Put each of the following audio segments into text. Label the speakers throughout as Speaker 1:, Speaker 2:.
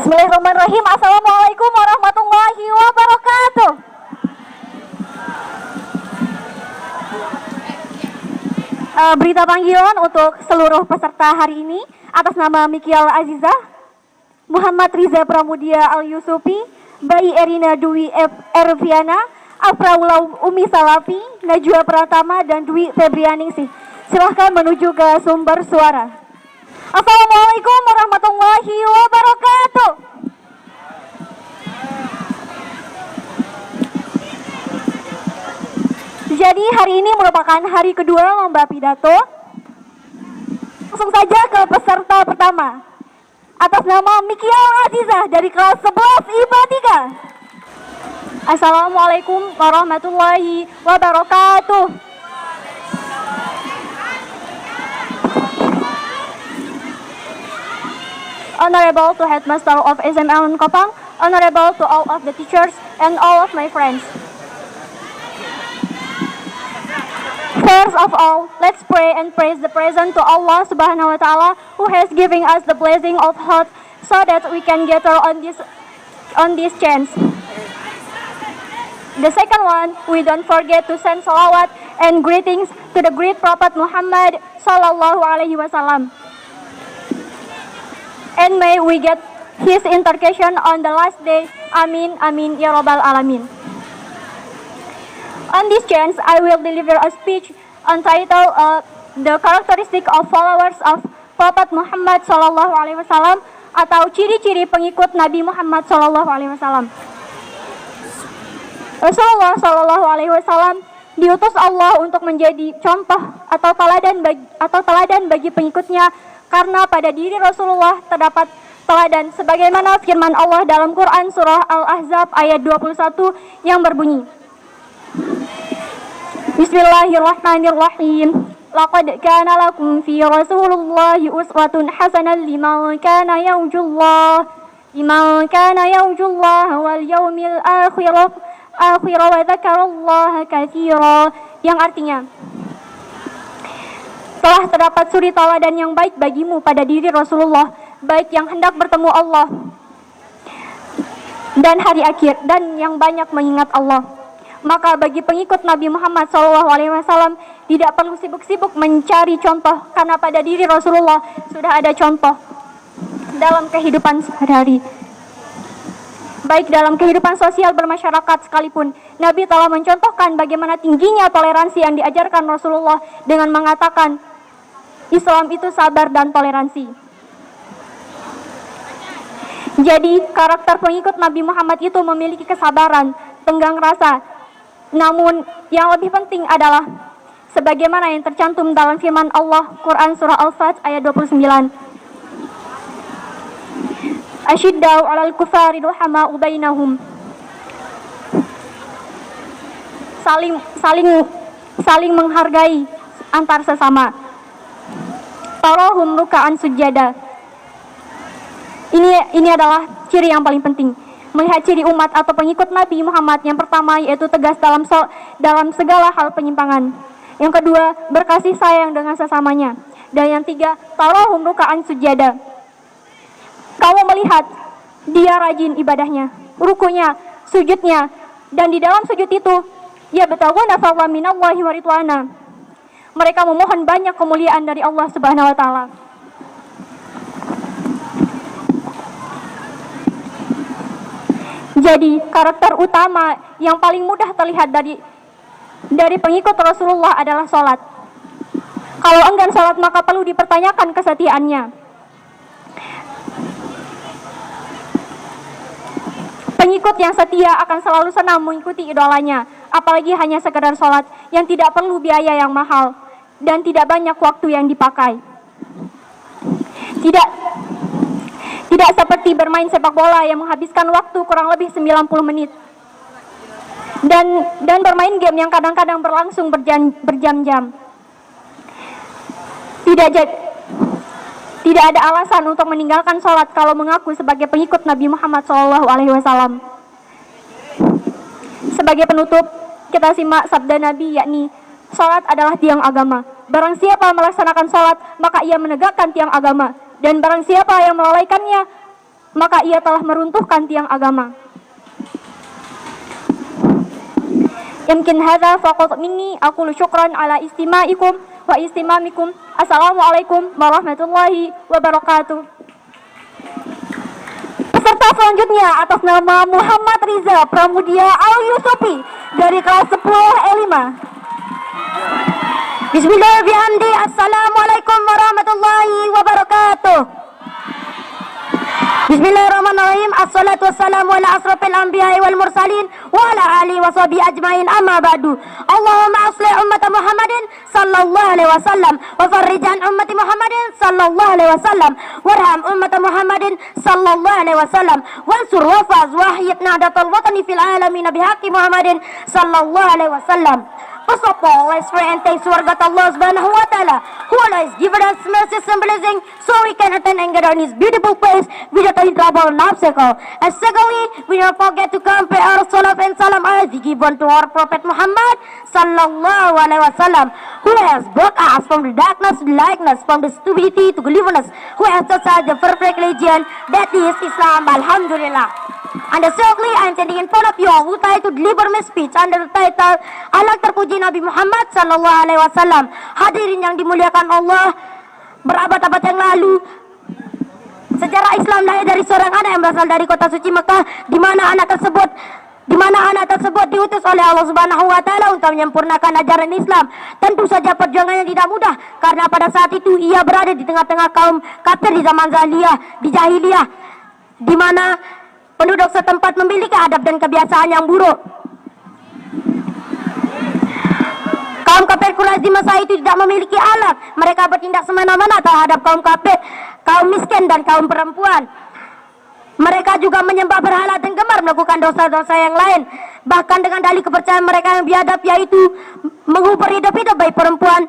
Speaker 1: Bismillahirrahmanirrahim. Assalamualaikum warahmatullahi wabarakatuh. Berita panggilan untuk seluruh peserta hari ini atas nama Mikial Azizah, Muhammad Riza Pramudia Al-Yusufi, Bayi Erina Dwi Erviana, Afraulau Umi Salafi, Najwa Pratama, dan Dwi Febrianingsih. Silahkan menuju ke sumber suara. Assalamualaikum warahmatullahi wabarakatuh. Jadi hari ini merupakan hari kedua lomba pidato. Langsung saja ke peserta pertama. Atas nama Mikial Azizah dari kelas 11 IPA 3. Assalamualaikum warahmatullahi wabarakatuh. Honorable to Headmaster of SML Kopang, honorable to all of the teachers and all of my friends. First of all, let's pray and praise the present to Allah Subhanahu wa Ta'ala, who has given us the blessing of health so that we can gather on this chance. The second one, we don't forget to send salawat and greetings to the great Prophet Muhammad Sallallahu Alaihi Wasallam. And may we get his intercession on the last day. Amin, amin, ya Rabbal Alamin. On this chance, I will deliver a speech entitled The Characteristic of Followers of Prophet Muhammad Sallallahu Alaihi Wasallam, atau ciri-ciri pengikut Nabi Muhammad Sallallahu Alaihi Wasallam. Rasulullah Sallallahu Alaihi Wasallam diutus Allah untuk menjadi contoh atau teladan bagi pengikutnya, karena pada diri Rasulullah terdapat teladan sebagaimana firman Allah dalam Quran surah Al-Ahzab ayat 21 yang berbunyi, Bismillahirrahmanirrahim. Laqad kana lakum fi Rasulillahi uswatun hasanah liman kana yarjullah wal yawmil akhir wa dzakarallaha katsira, yang artinya, telah terdapat suri teladan yang baik bagimu pada diri Rasulullah, baik yang hendak bertemu Allah dan hari akhir, dan yang banyak mengingat Allah. Maka bagi pengikut Nabi Muhammad SAW tidak perlu sibuk-sibuk mencari contoh, karena pada diri Rasulullah sudah ada contoh dalam kehidupan sehari-hari. Baik dalam kehidupan sosial bermasyarakat sekalipun, Nabi telah mencontohkan bagaimana tingginya toleransi yang diajarkan Rasulullah dengan mengatakan, Islam itu sabar dan toleransi. Jadi karakter pengikut Nabi Muhammad itu memiliki kesabaran, tenggang rasa. Namun yang lebih penting adalah sebagaimana yang tercantum dalam firman Allah Quran surah Al-Fat ayat 29. Asyiddau 'alal kufari ruhama'u bainahum. Saling menghargai antar sesama. Tarahum ruka'an sujada. Ini adalah ciri yang paling penting. Melihat ciri umat atau pengikut Nabi Muhammad, yang pertama yaitu tegas dalam segala hal penyimpangan. Yang kedua, berkasih sayang dengan sesamanya. Dan yang tiga, tarahum ruka'an sujada. Kamu melihat dia rajin ibadahnya, rukunya, sujudnya, dan di dalam sujud itu ya betaguna fadlan minallahi wa ridwana. Mereka memohon banyak kemuliaan dari Allah Subhanahu wa Ta'ala. Jadi karakter utama yang paling mudah terlihat dari pengikut Rasulullah adalah sholat. Kalau enggan sholat maka perlu dipertanyakan kesetiaannya. Pengikut yang setia akan selalu senang mengikuti idolanya, apalagi hanya sekedar sholat yang tidak perlu biaya yang mahal dan tidak banyak waktu yang dipakai. Tidak seperti bermain sepak bola yang menghabiskan waktu kurang lebih 90 menit. Dan bermain game yang kadang-kadang berlangsung berjam-jam. Tidak ada alasan untuk meninggalkan sholat kalau mengaku sebagai pengikut Nabi Muhammad SAW. Sebagai penutup, kita simak sabda Nabi, yakni sholat adalah tiang agama. Barang siapa melaksanakan sholat, maka ia menegakkan tiang agama. Dan barang siapa yang melalaikannya, maka ia telah meruntuhkan tiang agama. Yamkin hadza faqat minni aqulu syukran ala istima'ikum wa istimamikum. Assalamualaikum warahmatullahi wabarakatuh. Peserta selanjutnya atas nama Muhammad Riza Pramudia Al-Yusufi dari kelas 10 E5. Bismillahirrahmanirrahim. Assalamualaikum warahmatullahi wabarakatuh. Bismillahirrahmanirrahim. Assalatu wassalamu ala asrafil anbiya'i wal mursalin wa ala alihi wa sahbihi ajmain, amma ba'du. Allahumma aslih ummata Muhammadin sallallahu alaihi wasallam wa farrij an ummati Muhammadin sallallahu alaihi wasallam warham ummata Muhammadin sallallahu alaihi wasallam wansur wafaz wahyid nahdatul watani fil alamin bihaqqi Muhammadin sallallahu alaihi wasallam. First of all, let's pray and thanks to our God Allah subhanahu wa ta'ala, who has given us mercy and blessing so we can attend and get on His beautiful place without any trouble and obstacle. And secondly, we don't forget to compare our salat and salam as given to our Prophet Muhammad sallallahu alaihi wasallam, who has brought us from the darkness to likeness, from the stupidity to deliverance, who has taught us the perfect religion, that is Islam. Alhamdulillah. And thirdly, I am standing in front of you all who try to deliver my speech under the title Ahlak Terpuji Nabi Muhammad sallallahu alaihi wasallam. Hadirin yang dimuliakan Allah, berabad-abad yang lalu sejarah Islam lahir dari seorang anak yang berasal dari kota suci Mekah, di mana anak tersebut diutus oleh Allah Subhanahu wa taala untuk menyempurnakan ajaran Islam. Tentu saja perjuangannya tidak mudah karena pada saat itu ia berada di tengah-tengah kaum kafir di zaman jahiliyah, di mana penduduk setempat memiliki adab dan kebiasaan yang buruk. Kaum kafir Quraisy di masa itu tidak memiliki alat. Mereka bertindak semena-mena terhadap kaum kafir, kaum miskin dan kaum perempuan. Mereka juga menyembah berhala dan gemar melakukan dosa-dosa yang lain. Bahkan dengan dalih kepercayaan mereka yang biadab, yaitu menghubur hidup-hidup baik perempuan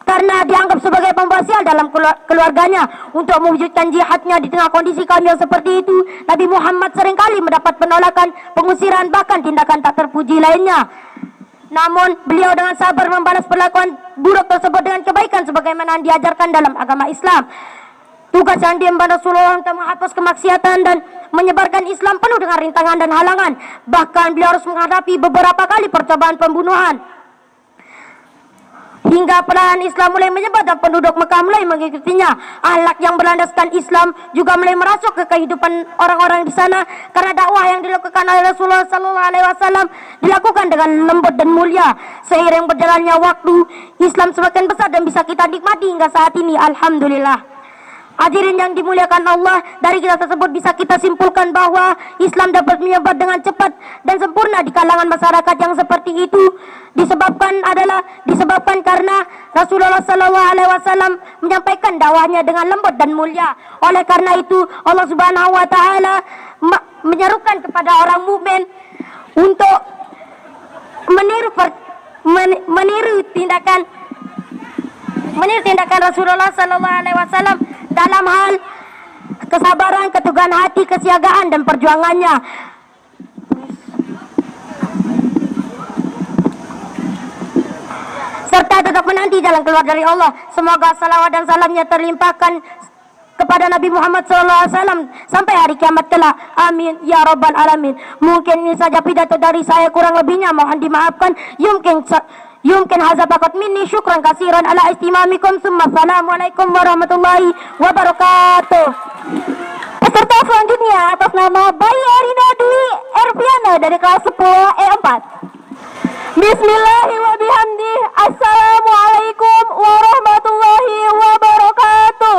Speaker 1: karena dianggap sebagai pembawa sial dalam keluarganya. Untuk mewujudkan jihadnya di tengah kondisi kaum yang seperti itu, Nabi Muhammad seringkali mendapat penolakan, pengusiran, bahkan tindakan tak terpuji lainnya. Namun beliau dengan sabar membalas perlakuan buruk tersebut dengan kebaikan sebagaimana yang diajarkan dalam agama Islam. Tugas yang diemban Rasulullah untuk menghapus kemaksiatan dan menyebarkan Islam penuh dengan rintangan dan halangan. Bahkan beliau harus menghadapi beberapa kali percobaan pembunuhan. Hingga perlahan Islam mulai menyebar dan penduduk Mekah mulai mengikutinya. Akhlak yang berlandaskan Islam juga mulai merasuk ke kehidupan orang-orang di sana, karena dakwah yang dilakukan oleh Rasulullah sallallahu alaihi wasallam dilakukan dengan lembut dan mulia. Seiring berjalannya waktu, Islam semakin besar dan bisa kita nikmati hingga saat ini. Alhamdulillah. Hadirin yang dimuliakan Allah, dari kisah tersebut bisa kita simpulkan bahwa Islam dapat menyebar dengan cepat dan sempurna di kalangan masyarakat yang seperti itu disebabkan karena Rasulullah sallallahu alaihi wasallam menyampaikan dakwahnya dengan lembut dan mulia. Oleh karena itu Allah Subhanahu wa taala menyerukan kepada orang mukmin untuk meniru tindakan Rasulullah sallallahu alaihi wasallam dalam hal kesabaran, keteguhan hati, kesiagaan dan perjuangannya. Serta tetap menanti jalan keluar dari Allah. Semoga salawat dan salamnya terlimpahkan kepada Nabi Muhammad SAW sampai hari kiamat kelak. Amin ya rabbal alamin. Mungkin ini saja pidato dari saya, kurang lebihnya mohon dimaafkan. Yumkin hadza faqat minni, syukran katsiran ala istimamikum, summa assalamualaikum warahmatullahi wabarakatuh. Peserta selanjutnya atas nama Bayi Arina Dwi Erviana dari kelas 10 E4. Bismillahirrahmanirrahim. Assalamualaikum warahmatullahi wabarakatuh.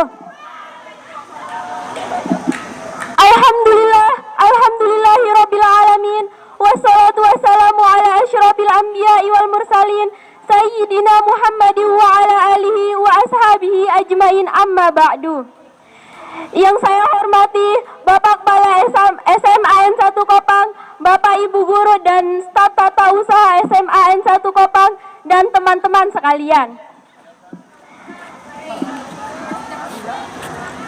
Speaker 1: Alhamdulillahirabbil alamin. Wassalatu wassalamu ala asyrafil anbiya'i wal mursalin sayyidina Muhammadin wa ala alihi wa ashabihi ajmain, amma ba'du. Yang saya hormati Bapak Kepala SMA N1 Kopang, Bapak Ibu Guru dan staf tata usaha SMA N1 Kopang, dan teman-teman sekalian.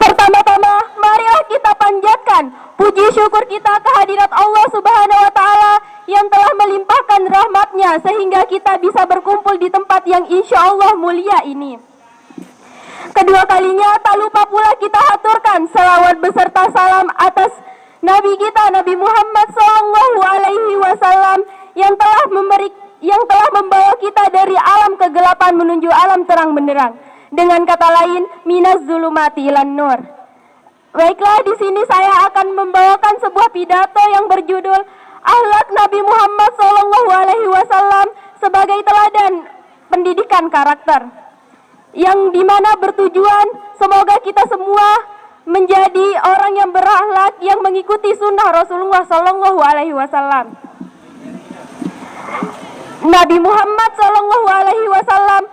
Speaker 1: Pertama-tama, marilah kita panjatkan puji syukur kita kehadirat Allah Subhanahu wa taala yang telah melimpahkan rahmatnya sehingga kita bisa berkumpul di tempat yang insya Allah mulia ini.
Speaker 2: Kedua kalinya tak lupa pula kita haturkan selawat beserta salam atas Nabi kita Nabi Muhammad SAW yang telah membawa kita dari alam kegelapan menuju alam terang benderang. Dengan kata lain, minaz zulumati ilan nur. Baiklah, di sini saya akan membawakan sebuah pidato yang berjudul Akhlak Nabi Muhammad SAW sebagai teladan pendidikan karakter, yang dimana bertujuan semoga kita semua menjadi orang yang berakhlak yang mengikuti sunnah Rasulullah SAW. Nabi Muhammad SAW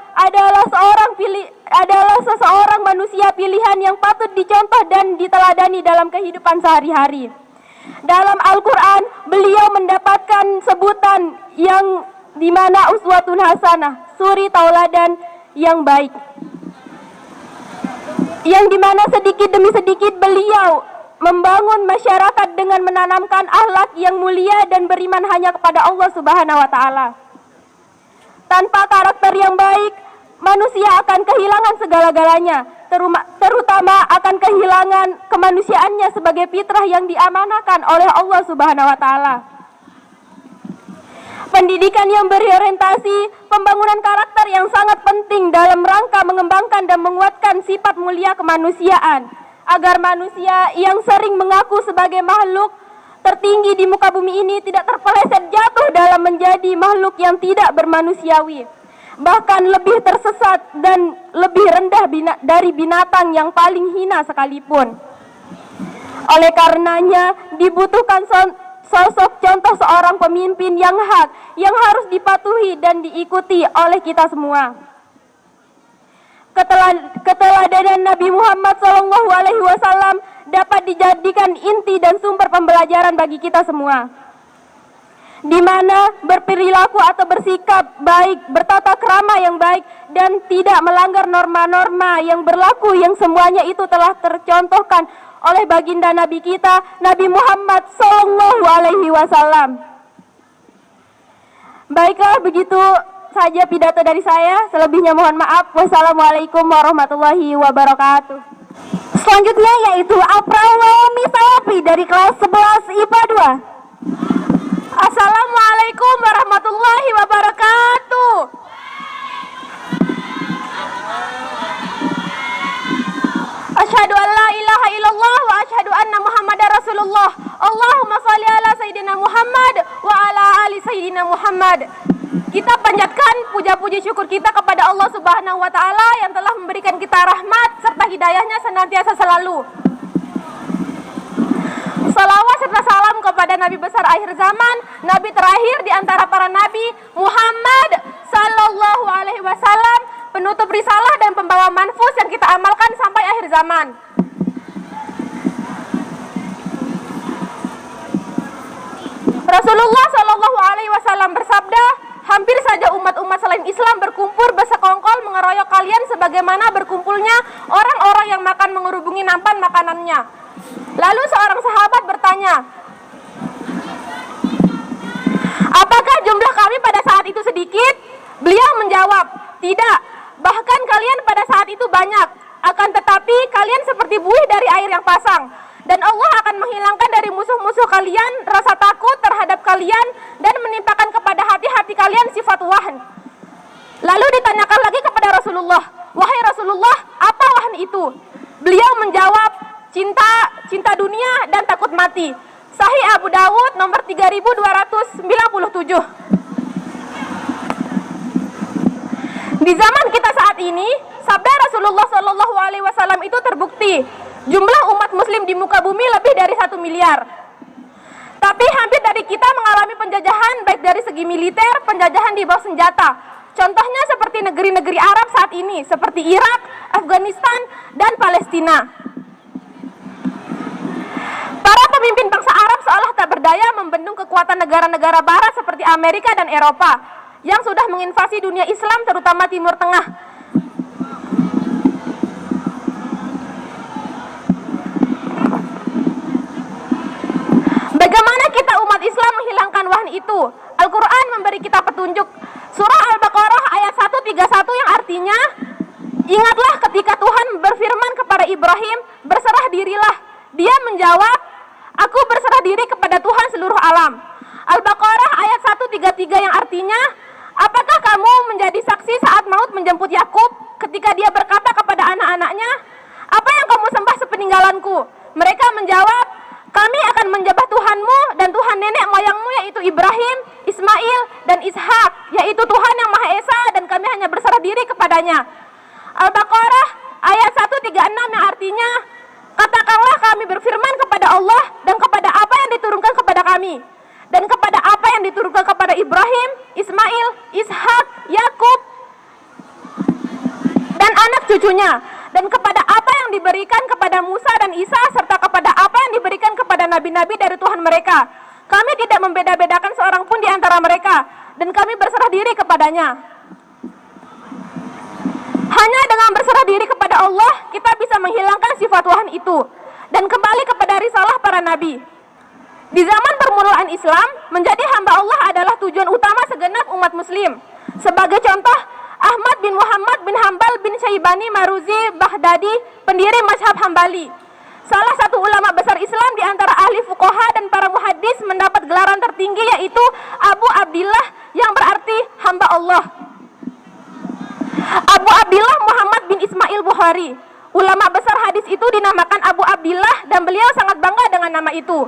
Speaker 2: adalah seseorang manusia pilihan yang patut dicontoh dan diteladani dalam kehidupan sehari-hari. Dalam Al-Quran, beliau mendapatkan sebutan yang dimana uswatun hasanah, suri tauladan yang baik, yang dimana sedikit demi sedikit beliau membangun masyarakat dengan menanamkan akhlak yang mulia dan beriman hanya kepada Allah Subhanahu wa Ta'ala. Tanpa karakter yang baik, manusia akan kehilangan segala-galanya, terutama akan kehilangan kemanusiaannya sebagai fitrah yang diamanahkan oleh Allah Subhanahu wa Ta'ala. Pendidikan yang berorientasi pembangunan karakter yang sangat penting dalam rangka mengembangkan dan menguatkan sifat mulia kemanusiaan, agar manusia yang sering mengaku sebagai makhluk tertinggi di muka bumi ini tidak terpeleset jatuh dalam menjadi makhluk yang tidak bermanusiawi, bahkan lebih tersesat dan lebih rendah dari binatang yang paling hina sekalipun. Oleh karenanya dibutuhkan sosok contoh seorang pemimpin yang hak, yang harus dipatuhi dan diikuti oleh kita semua. Keteladanan Nabi Muhammad SAW dapat dijadikan inti dan sumber pembelajaran bagi kita semua, di mana berperilaku atau bersikap baik, bertata krama yang baik, dan tidak melanggar norma-norma yang berlaku, yang semuanya itu telah tercontohkan oleh baginda Nabi kita Nabi Muhammad SAW. Baiklah, begitu saja pidato dari saya. Selebihnya mohon maaf. Wassalamualaikum warahmatullahi wabarakatuh. Selanjutnya yaitu Aprawaumi Sawafi dari kelas 11 IPA 2. Assalamualaikum warahmatullahi wabarakatuh. Asyhadu an la ilaha illallah wa asyhadu anna Muhammadar Rasulullah. Allahumma shalli ala Sayyidina Muhammad wa ala ali Sayyidina Muhammad. Kita panjatkan puja-puji syukur kita kepada Allah Subhanahu wa Ta'ala yang telah memberikan kita rahmat serta hidayahnya senantiasa selalu. Salawat serta salam kepada Nabi besar akhir zaman, Nabi terakhir di antara para Nabi, Muhammad Sallallahu Alaihi Wasallam, penutup risalah dan pembawa manfus yang kita amalkan sampai akhir zaman. Rasulullah Sallallahu Alaihi Wasallam bersabda, hampir saja umat-umat selain Islam berkumpul bersekongkol mengeroyok kalian sebagaimana berkumpulnya orang-orang yang makan mengerubungi nampan makanannya. Lalu seorang sahabat bertanya, apakah jumlah kami pada saat itu sedikit? Beliau menjawab, tidak, bahkan kalian pada saat itu banyak. Akan tetapi kalian seperti buih dari air yang pasang, dan Allah akan menghilangkan dari musuh-musuh kalian rasa takut terhadap kalian dan menimpakan kepada hati-hati kalian sifat wahn. Lalu ditanyakan lagi kepada Rasulullah, wahai Rasulullah, apa wahn itu? Beliau menjawab, cinta dunia dan takut mati. Sahih Abu Dawud nomor 3297. Di zaman kita saat ini, sabda Rasulullah SAW itu terbukti. Jumlah umat muslim di muka bumi lebih dari 1 miliar. Tapi hampir dari kita mengalami penjajahan baik dari segi militer, penjajahan di bawah senjata. Contohnya seperti negeri-negeri Arab saat ini, seperti Irak, Afghanistan, dan Palestina. Para pemimpin bangsa Arab seolah tak berdaya membendung kekuatan negara-negara barat seperti Amerika dan Eropa yang sudah menginvasi dunia Islam terutama Timur Tengah. Bagaimana kita umat Islam menghilangkan wahn itu? Al-Quran memberi kita petunjuk. Surah Al-Baqarah ayat 131 yang artinya, Ingatlah ketika Tuhan berfirman kepada Ibrahim, berserah dirilah. Dia menjawab, aku berserah diri kepada Tuhan seluruh alam. Al-Baqarah ayat 133 yang artinya, apakah kamu menjadi saksi saat maut menjemput Yakub ketika dia berkata kepada anak-anaknya, apa yang kamu sembah sepeninggalanku? Mereka menjawab, kami akan menjambah Tuhanmu dan Tuhan nenek moyangmu, yaitu Ibrahim, Ismail, dan Ishak, yaitu Tuhan yang Maha Esa, dan kami hanya berserah diri kepadanya. Al-Baqarah ayat 136 yang artinya, katakanlah kami berfirman kepada Allah dan kepada apa yang diturunkan kepada kami, dan kepada apa yang diturunkan kepada Ibrahim, Ismail, Ishak, Yakub, dan anak cucunya, dan kepada apa yang diberikan kepada Musa dan Isa, serta kepada apa yang diberikan kepada nabi-nabi dari Tuhan mereka. Kami tidak membeda-bedakan seorang pun di antara mereka, dan kami berserah diri kepadanya. Hanya dengan berserah diri kepada Allah, kita bisa menghilangkan sifat Tuhan itu, dan kembali kepada risalah para nabi. Di zaman permulaan Islam, menjadi hamba Allah adalah tujuan utama segenap umat muslim. Sebagai contoh, Ahmad bin Muhammad bin Hambal bin Syaibani Maruzi Baghdadi, pendiri mazhab Hambali, salah satu ulama besar Islam di antara ahli fuqaha dan para muhaddis, mendapat gelaran tertinggi yaitu Abu Abdillah, yang berarti hamba Allah. Abu Abdillah Muhammad bin Ismail Bukhari, ulama besar hadis itu dinamakan Abu Abdillah, dan beliau sangat bangga dengan nama itu.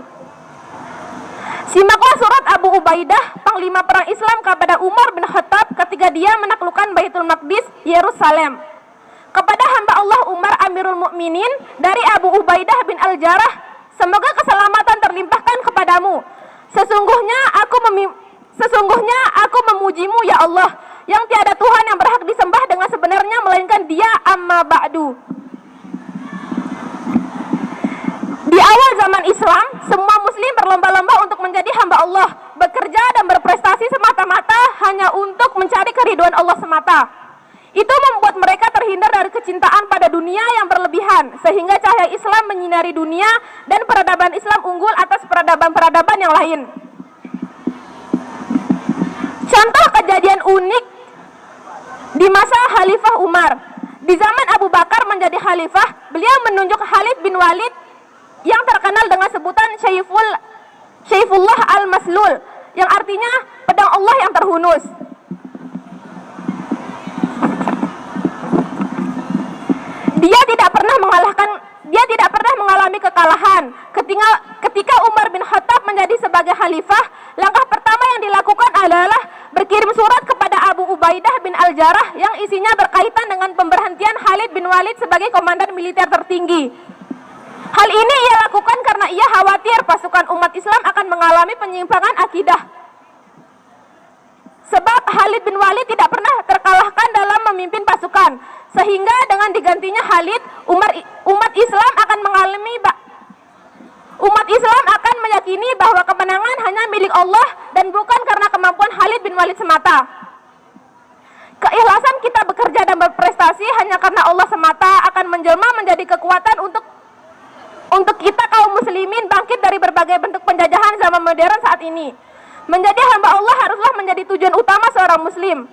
Speaker 2: Simaklah surat Abu Ubaidah, panglima perang Islam kepada Umar bin Khattab ketika dia menaklukkan Baitul Maqdis, Yerusalem. Kepada hamba Allah Umar Amirul Mukminin dari Abu Ubaidah bin Al-Jarrah, semoga keselamatan terlimpahkan kepadamu. Sesungguhnya aku memujimu ya Allah, yang tiada Tuhan yang berhak disembah dengan sebenarnya melainkan Dia, amma ba'du. Di awal zaman Islam, semua muslim berlomba-lomba untuk menjadi hamba Allah, bekerja dan berprestasi semata-mata hanya untuk mencari keridhaan Allah semata. Itu membuat mereka terhindar dari kecintaan pada dunia yang berlebihan, sehingga cahaya Islam menyinari dunia dan peradaban Islam unggul atas peradaban-peradaban yang lain. Contoh kejadian unik di masa Khalifah Umar. Di zaman Abu Bakar menjadi khalifah, beliau menunjuk Khalid bin Walid yang terkenal dengan sebutan Syaifullah al-Maslul, yang artinya pedang Allah yang terhunus. Dia tidak pernah mengalami kekalahan. Ketika Umar bin Khattab menjadi sebagai khalifah, langkah pertama yang dilakukan adalah berkirim surat kepada Abu Ubaidah bin Al-Jarrah yang isinya berkaitan dengan pemberhentian Khalid bin Walid sebagai komandan militer tertinggi. Hal ini ia lakukan karena ia khawatir pasukan umat Islam akan mengalami penyimpangan akidah. Sebab Khalid bin Walid tidak pernah terkalahkan dalam memimpin pasukan, sehingga dengan digantinya Khalid, umat Islam akan meyakini bahwa kemenangan hanya milik Allah dan bukan karena kemampuan Khalid bin Walid semata. Keikhlasan kita bekerja dan berprestasi hanya karena Allah semata akan menjelma menjadi kekuatan untuk kita kaum muslimin bangkit dari berbagai bentuk penjajahan zaman modern saat ini. Menjadi hamba Allah haruslah menjadi tujuan utama seorang muslim.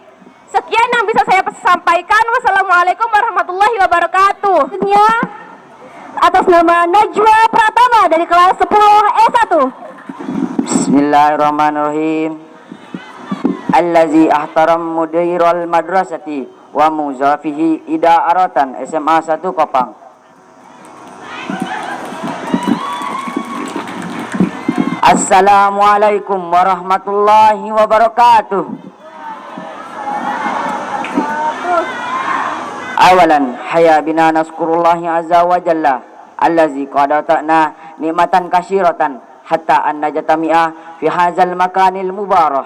Speaker 2: Sekian yang bisa saya sampaikan. Wassalamualaikum warahmatullahi wabarakatuh.
Speaker 1: Atas nama Najwa Pratama dari kelas 10 S1.
Speaker 3: Bismillahirrahmanirrahim. Allazi ahtaram mudiral madrasati wa muzafihi idaaratan SMA 1 Kopang. Assalamualaikum warahmatullahi wabarakatuh. Awalan haya bina naskurullahi azza wa jalla allazi qad ata'na nikmatan katsiratan hatta an najtami'a fi hadzal makanil mubarak.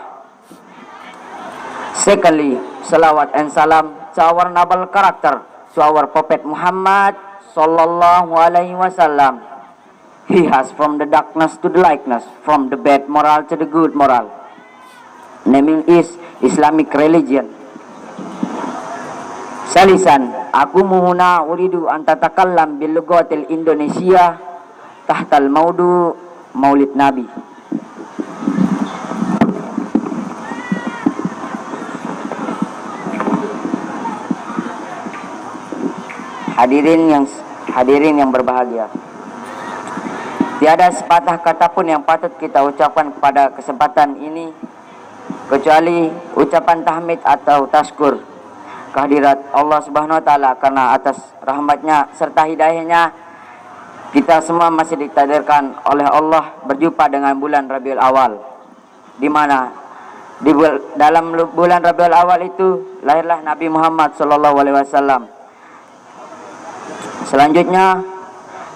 Speaker 3: Secondly, salawat and salam to our noble character, to our Prophet Muhammad sallallahu alaihi wasallam. He has from the darkness to the lightness, from the bad moral to the good moral. Naming is Islamic religion. Salisan, aku muhuna uridu an tatakallam bil lughatil Indonesia tahtal maudu Maulid Nabi. Hadirin yang berbahagia. Tiada sepatah kata pun yang patut kita ucapkan pada kesempatan ini kecuali ucapan tahmid atau taskur kehadirat Allah Subhanahu wa taala, karena atas rahmatnya serta hidayahnya kita semua masih ditakdirkan oleh Allah berjumpa dengan bulan Rabiul Awal, di mana dalam bulan Rabiul Awal itu lahirlah Nabi Muhammad SAW. Selanjutnya,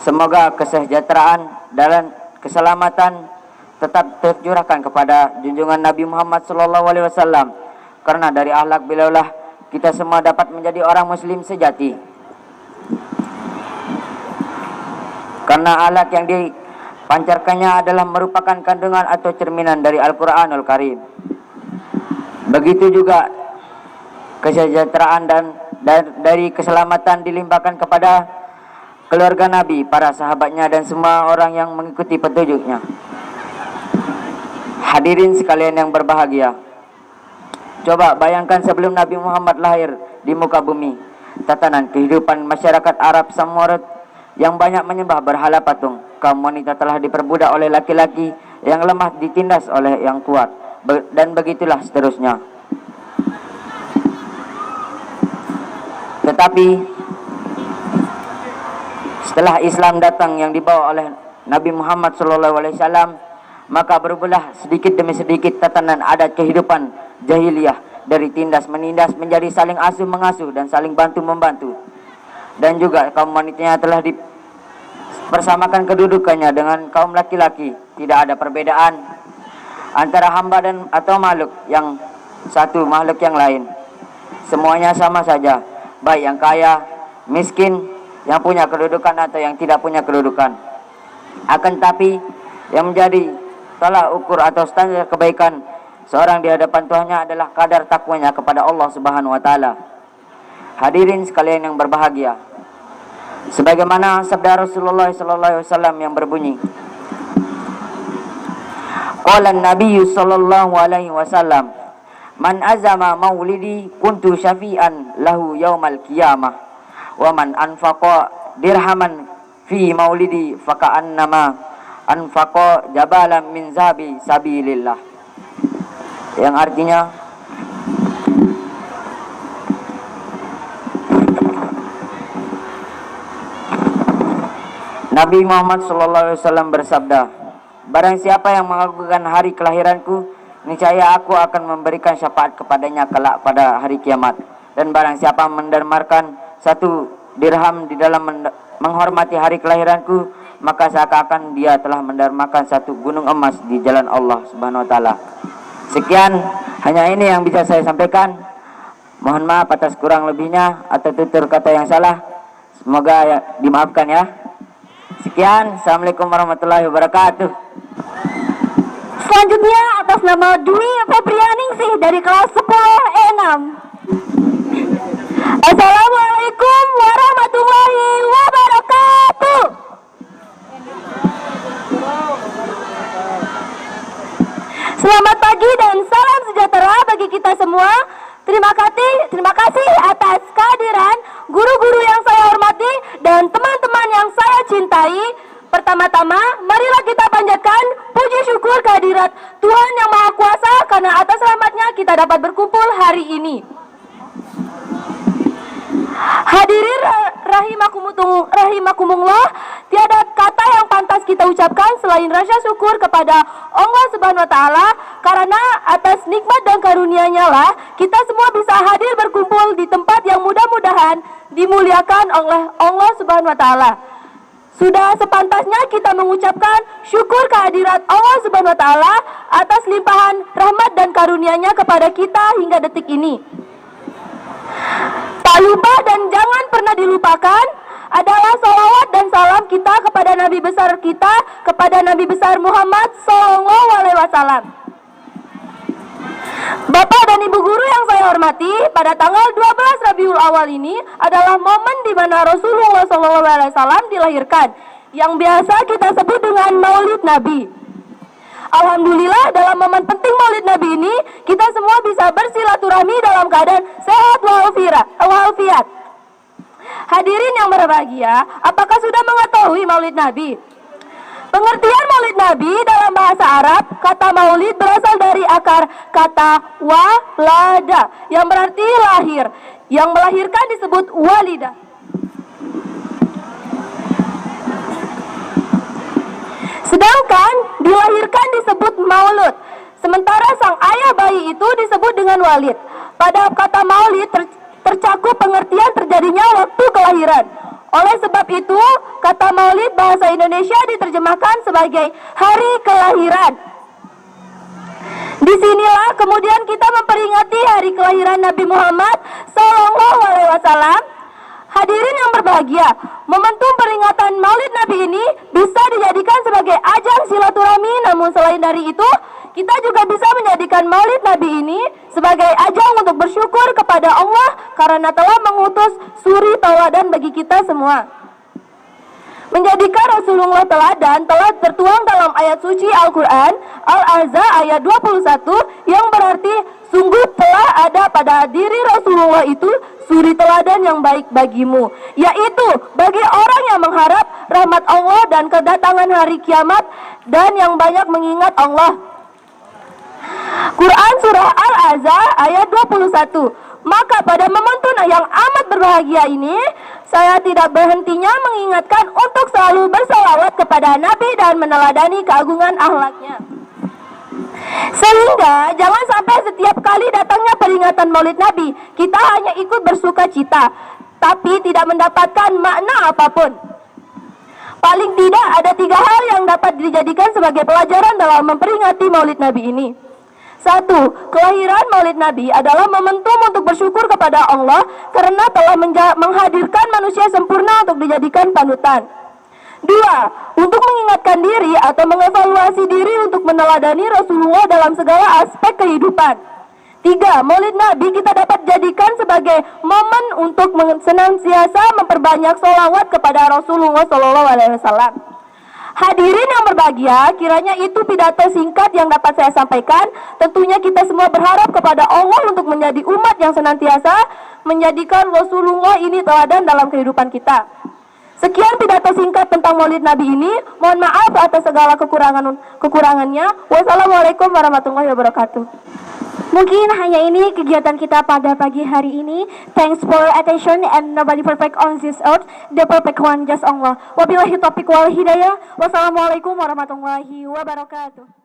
Speaker 3: semoga kesejahteraan dan keselamatan tetap tercurahkan kepada junjungan Nabi Muhammad SAW, karena dari akhlak beliaulah kita semua dapat menjadi orang muslim sejati. Karena akhlak yang dipancarkannya adalah merupakan kandungan atau cerminan dari Al-Quranul Karim. Begitu juga kesejahteraan dan dari keselamatan dilimpahkan kepada keluarga Nabi, para sahabatnya, dan semua orang yang mengikuti petunjuknya. Hadirin sekalian yang berbahagia, coba bayangkan sebelum Nabi Muhammad lahir di muka bumi, tatanan kehidupan masyarakat Arab Samurud yang banyak menyembah berhala patung. Kaum wanita telah diperbudak oleh laki-laki, yang lemah ditindas oleh yang kuat, dan begitulah seterusnya. Tetapi setelah Islam datang yang dibawa oleh Nabi Muhammad SAW, maka berubahlah sedikit demi sedikit tatanan adat kehidupan jahiliyah dari tindas menindas menjadi saling asuh mengasuh dan saling bantu membantu. Dan juga kaum wanitanya telah dipersamakan kedudukannya dengan kaum laki-laki. Tidak ada perbedaan antara hamba dan atau makhluk yang satu makhluk yang lain. Semuanya sama saja, baik yang kaya, miskin, yang punya kedudukan atau yang tidak punya kedudukan. Akan tapi yang menjadi tolak ukur atau standar kebaikan seorang di hadapan Tuhannya adalah kadar takwanya kepada Allah Subhanahu wa taala. Hadirin sekalian yang berbahagia, sebagaimana sabda Rasulullah SAW yang berbunyi, qala an-nabiy sallallahu alaihi wasallam, man azama maulidi kuntu syafi'an lahu yaumal qiyamah wa man anfaqa dirhaman fi maulidi faka'annama anfaqa jabalan min zahabi sabilillah. Yang artinya, Nabi Muhammad SAW bersabda, barang siapa yang mengagungkan hari kelahiranku, niscaya aku akan memberikan syafaat kepadanya kelak pada hari kiamat. Dan barang siapa mendermakan satu dirham di dalam menghormati hari kelahiranku, maka seakan-akan dia telah mendermakan satu gunung emas di jalan Allah Subhanahu wa taala. Sekian, hanya ini yang bisa saya sampaikan. Mohon maaf atas kurang lebihnya atau tutur kata yang salah. Semoga dimaafkan ya. Sekian, Assalamualaikum warahmatullahi wabarakatuh.
Speaker 2: Selanjutnya atas nama Dwi Febrianingsih dari kelas 10 E6. Assalamualaikum warahmatullahi wabarakatuh. Selamat pagi dan salam sejahtera bagi kita semua. Terima kasih atas kehadiran guru-guru yang saya hormati dan teman-teman yang saya cintai. Pertama-tama, marilah kita panjatkan puji syukur kehadirat Tuhan Yang Maha Kuasa karena atas rahmatnya kita dapat berkumpul hari ini. Hadirin rahimakumullah, tiada kata yang pantas kita ucapkan selain rasa syukur kepada Allah Subhanahu wa taala, karena atas nikmat dan karunia-Nya lah kita semua bisa hadir berkumpul di tempat yang mudah-mudahan dimuliakan oleh Allah Subhanahu wa taala. Sudah sepantasnya kita mengucapkan syukur kehadirat Allah Subhanahu wa taala atas limpahan rahmat dan karunia-Nya kepada kita hingga detik ini. Tak lupa dan jangan pernah dilupakan adalah salawat dan salam kita kepada Nabi besar kita, kepada Nabi besar Muhammad SAW. Bapak dan Ibu guru yang saya hormati, pada tanggal 12 Rabiul Awal ini adalah momen di mana Rasulullah SAW dilahirkan, yang biasa kita sebut dengan Maulid Nabi. Alhamdulillah, dalam momen penting Maulid Nabi ini, kita semua bisa bersilaturahmi dalam keadaan sehat walafiat. Hadirin yang berbahagia, apakah sudah mengetahui Maulid Nabi? Pengertian Maulid Nabi dalam bahasa Arab, kata maulid berasal dari akar kata walada yang berarti lahir. Yang melahirkan disebut walidah. Sedangkan dilahirkan disebut maulud. Sementara sang ayah bayi itu disebut dengan walid. Pada kata maulid tercakup pengertian terjadinya waktu kelahiran. Oleh sebab itu, kata maulid bahasa Indonesia diterjemahkan sebagai hari kelahiran. Disinilah kemudian kita memperingati hari kelahiran Nabi Muhammad SAW. Hadirin yang berbahagia, momentum peringatan Maulid Nabi ini bisa dijadikan sebagai ajang silaturahmi. Namun selain dari itu, kita juga bisa menjadikan Maulid Nabi ini sebagai ajang untuk bersyukur kepada Allah karena telah mengutus suri tauladan bagi kita semua. Menjadikan Rasulullah teladan telah tertuang dalam ayat suci Al-Quran Al-Ahzab ayat 21 yang berarti sungguh telah ada pada diri Rasulullah itu suri teladan yang baik bagimu, yaitu bagi orang yang mengharap rahmat Allah dan kedatangan hari kiamat dan yang banyak mengingat Allah. Quran Surah Al-Ahzab ayat 21. Maka pada momentum yang amat berbahagia ini, saya tidak berhentinya mengingatkan untuk selalu bersalawat kepada Nabi dan meneladani keagungan akhlaknya. Sehingga jangan sampai setiap kali datangnya peringatan Maulid Nabi, kita hanya ikut bersuka cita, tapi tidak mendapatkan makna apapun. Paling tidak ada 3 hal yang dapat dijadikan sebagai pelajaran dalam memperingati Maulid Nabi ini. 1. Kelahiran Maulid Nabi adalah momentum untuk bersyukur kepada Allah karena telah menghadirkan manusia sempurna untuk dijadikan panutan. 2. Untuk mengingatkan diri atau mengevaluasi diri untuk meneladani Rasulullah dalam segala aspek kehidupan. 3. Maulid Nabi kita dapat jadikan sebagai momen untuk senantiasa memperbanyak sholawat kepada Rasulullah SAW. Hadirin yang berbahagia, kiranya itu pidato singkat yang dapat saya sampaikan. Tentunya kita semua berharap kepada Allah untuk menjadi umat yang senantiasa menjadikan Rasulullah ini teladan dalam kehidupan kita. Sekian pidato singkat tentang Maulid Nabi ini. Mohon maaf atas segala kekurangannya. Wassalamualaikum warahmatullahi wabarakatuh.
Speaker 1: Mungkin hanya ini kegiatan kita pada pagi hari ini. Thanks for attention and nobody perfect on this earth. The perfect one just Allah. Wabillahi taufiq wal hidayah. Wassalamualaikum warahmatullahi wabarakatuh.